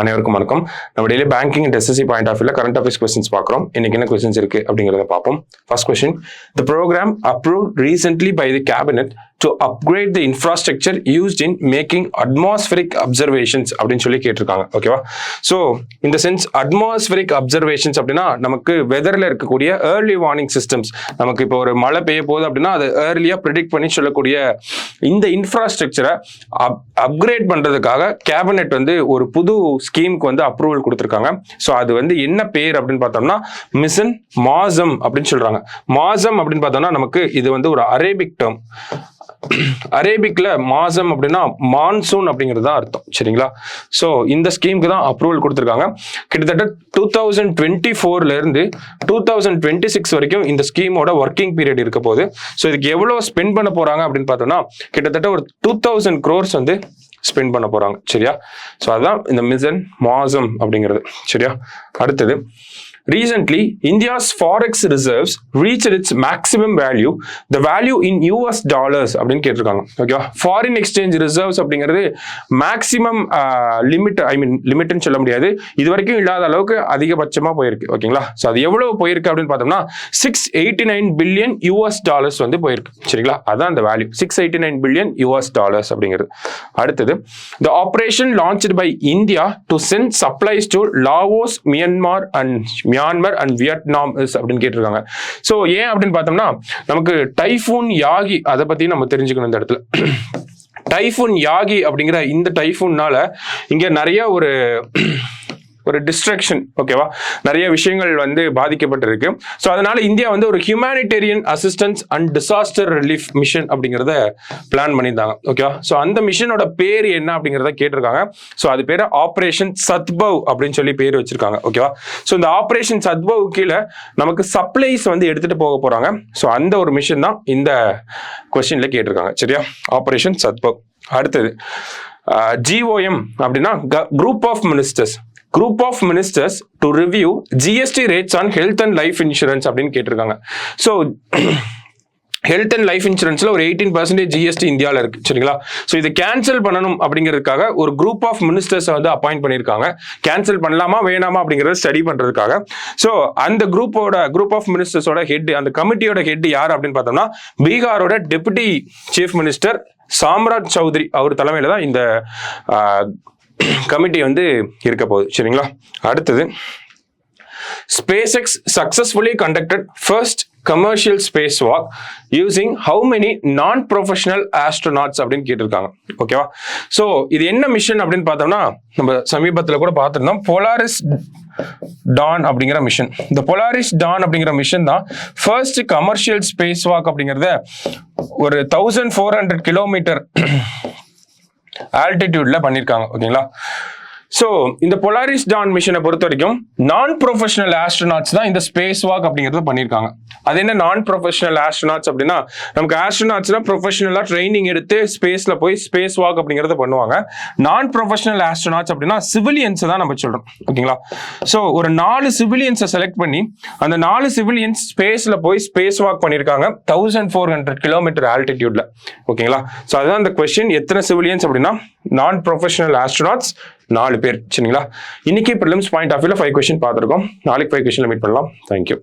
அனைவருக்கும் வணக்கம். நம்ம daily banking and SSC point of வியூல கரண்ட் அஃபேர்ஸ் கொஸ்டின்ஸ் பார்க்குறோம். இன்னைக்கு என்ன கொஸ்டின்ஸ் இருக்கு அப்படிங்கிறத பார்ப்போம். First question, the program approved recently by the cabinet to upgrade the infrastructure used in making atmospheric observations அப்படின்னு சொல்லி கேட்டிருக்காங்க. ஓகேவா? ஸோ இந்த சென்ஸ் அட்மாஸ்பரிக் அப்சர்வேஷன்ஸ் அப்படின்னா நமக்கு வெதரில் இருக்கக்கூடிய ஏர்லி வார்னிங் சிஸ்டம்ஸ், நமக்கு இப்போ ஒரு மழை பெய்ய போகுது அப்படின்னா அதை ஏர்லியாக ப்ரிடிக்ட் பண்ணி சொல்லக்கூடிய இந்த இன்ஃப்ராஸ்ட்ரக்சரை அப்கிரேட் பண்ணுறதுக்காக கேபினெட் வந்து ஒரு புது ஸ்கீமுக்கு வந்து அப்ரூவல் கொடுத்துருக்காங்க. ஸோ அது வந்து என்ன பேர் அப்படின்னு பார்த்தோம்னா மிஷன் மாசம் அப்படின்னு சொல்றாங்க. மாசம் அப்படின்னு பார்த்தோம்னா நமக்கு இது வந்து ஒரு அரேபிக் டேர்ம். அரேபிக்ல மாசம் அப்படின்னா மான்சூன் அப்படிங்கிறது தான் அர்த்தம். சரிங்களா? ஸோ இந்த ஸ்கீமுக்கு தான் அப்ரூவல் கொடுத்துருக்காங்க. கிட்டத்தட்ட 2024 இருந்து 2026 வரைக்கும் இந்த ஸ்கீமோட ஒர்க்கிங் பீரியட் இருக்க போகுது. ஸோ இதுக்கு எவ்வளோ ஸ்பெண்ட் பண்ண போறாங்க அப்படின்னு பார்த்தோம்னா கிட்டத்தட்ட ஒரு 2000 crores வந்து ஸ்பெண்ட் பண்ண போறாங்க. சரியா? ஸோ அதுதான் இந்த மிஷன் மாசம் அப்படிங்கிறது. சரியா? அடுத்தது, recently India's forex reserves reached its maximum value, the value in US dollars அப்படின்னு கேட்டிருக்காங்க. ஓகேவா? ஃபாரின் எக்ஸ்சேஞ்ச் ரிசர்வ்ஸ் அப்படிங்கிறது மேக்ஸிமம் லிமிட், லிமிட்னு சொல்ல முடியாது, இது வரைக்கும் இல்லாத அளவுக்கு அதிகபட்சமா போயிருக்கு. ஓகேங்களா? ஸோ அது எவ்வளவு போயிருக்கு அப்படின்னு பார்த்தோம்னா $689 billion வந்து போயிருக்கு. சரிங்களா? அதான் அந்த வேல்யூ, $689 billion அப்படிங்கிறது. அடுத்தது, the operation launched by India to send supplies to Laos, Myanmar and Vietnam அப்படின்னு கேட்டிருக்காங்க. ஸோ ஏன் அப்படின்னு பார்த்தோம்னா நமக்கு டைஃபூன் யாகி அதை பத்தி நம்ம தெரிஞ்சுக்கணும் இந்த இடத்துல. டைஃபூன் யாகி அப்படிங்கிற இந்த டைஃபூன்னால இங்க நிறைய ஒரு டிஸ்ட்ரக்ஷன், ஓகேவா, நிறைய விஷயங்கள் வந்து பாதிக்கப்பட்டிருக்கு. ஸோ அதனால இந்தியா வந்து ஒரு humanitarian assistance and disaster relief mission அப்படிங்கிறத பிளான் பண்ணியிருந்தாங்க. ஓகேவா? ஸோ அந்த மிஷனோட பேர் என்ன அப்படிங்கிறத கேட்டிருக்காங்க. ஸோ அது பேர் ஆப்ரேஷன் சத்பவ் அப்படின்னு சொல்லி பேர் வச்சிருக்காங்க. ஓகேவா? ஸோ இந்த ஆப்ரேஷன் சத்பவ் கீழே நமக்கு சப்ளைஸ் வந்து எடுத்துட்டு போக போறாங்க. ஸோ அந்த ஒரு மிஷன் தான் இந்த கொஸ்டின்ல கேட்டிருக்காங்க. சரியா? ஆப்ரேஷன் சத்பவ். அடுத்தது, GOM அப்படின்னா group of ministers to review GST rates on health and life insurance அப்படின்னு கேட்டிருக்காங்க. ஸோ ஹெல்த் அண்ட் லைஃப் இன்சூரன்ஸ்ல ஒரு 18% GST இந்தியாவில் இருக்கு. சரிங்களா? ஸோ இதை கேன்சல் பண்ணணும் அப்படிங்கிறதுக்காக ஒரு குரூப் ஆஃப் மினிஸ்டர்ஸ் வந்து அப்பாயிண்ட் பண்ணியிருக்காங்க. கேன்சல் பண்ணலாமா வேணாமா அப்படிங்கிறத ஸ்டடி பண்றதுக்காக. ஸோ அந்த குரூப் ஆஃப் மினிஸ்டர்ஸோட ஹெட், அந்த கமிட்டியோட ஹெட் யார் அப்படின்னு பார்த்தோம்னா பீகாரோட deputy chief minister Samraj Chaudhary அவர் தலைமையில தான் இந்த கமிட்டி வந்து இருக்க போகுது. சரிங்களா? அடுத்தது, SpaceX successfully conducted first commercial spacewalk using how many non-professional astronauts அப்படின்னு கேட்டிருக்காங்க. ஓகேவா? ஸோ இது என்ன மிஷன் அப்படின்னு பார்த்தோம்னா நம்ம சமீபத்தில் கூட பார்த்துருந்தோம், போலாரிஸ் டான் அப்படிங்கிற மிஷன். இந்த போலாரிஸ் டான் அப்படிங்கிற மிஷன் தான் ஃபர்ஸ்ட் கமர்ஷியல் ஸ்பேஸ் வாக் அப்படிங்கிறத ஒரு 1400 கிலோமீட்டர் ஆல்டிடியூட்ல பண்ணியிருக்காங்க. ஓகேங்களா? ஸோ இந்த போலாரிஸ் டான் மிஷனை பொறுத்த வரைக்கும் நான் ப்ரொஃபஷனல் ஆஸ்ட்ரோநாட்ஸ் தான் இந்த ஸ்பேஸ் வாக் அப்படிங்கிறத பண்ணியிருக்காங்க. அது என்ன நான் ப்ரொஃபஷனல் ஆஸ்ட்ரோநாட்ஸ் அப்படின்னா நமக்கு ஆஸ்ட்ரோநாட்ஸ்னா ப்ரொஃபஷனலாக ட்ரைனிங் எடுத்து ஸ்பேஸ்ல போய் ஸ்பேஸ் வாக் அப்படிங்கிறத பண்ணுவாங்க. நான் ப்ரொஃபஷனல் ஆஸ்ட்ரோநாட்ஸ் அப்படின்னா சிவிலியன்ஸை தான் நம்ம சொல்றோம். ஓகேங்களா? ஸோ ஒரு 4 சிவிலியன்ஸை செலக்ட் பண்ணி அந்த 4 சிவிலியன்ஸ் ஸ்பேஸ்ல போய் ஸ்பேஸ் வாக் பண்ணியிருக்காங்க 1400 கிலோமீட்டர் ஆல்டிடியூட்ல. ஓகேங்களா? ஸோ அதுதான் இந்த கொஸ்டின், எத்தனை சிவிலியன்ஸ் அப்படின்னா நான் ப்ரொஃபஷனல் ஆஸ்ட்ரோநாட்ஸ் 4 பேர். சரிங்களா? இன்னைக்கு ப்ரிலிம்ஸ் பாயிண்ட் ஆஃப் வியூல 5 கொஸ்டின் பார்த்துருக்கோம். நாளைக்கு 5 கொஸ்டின்ல மீட் பண்ணலாம். தேங்க்யூ.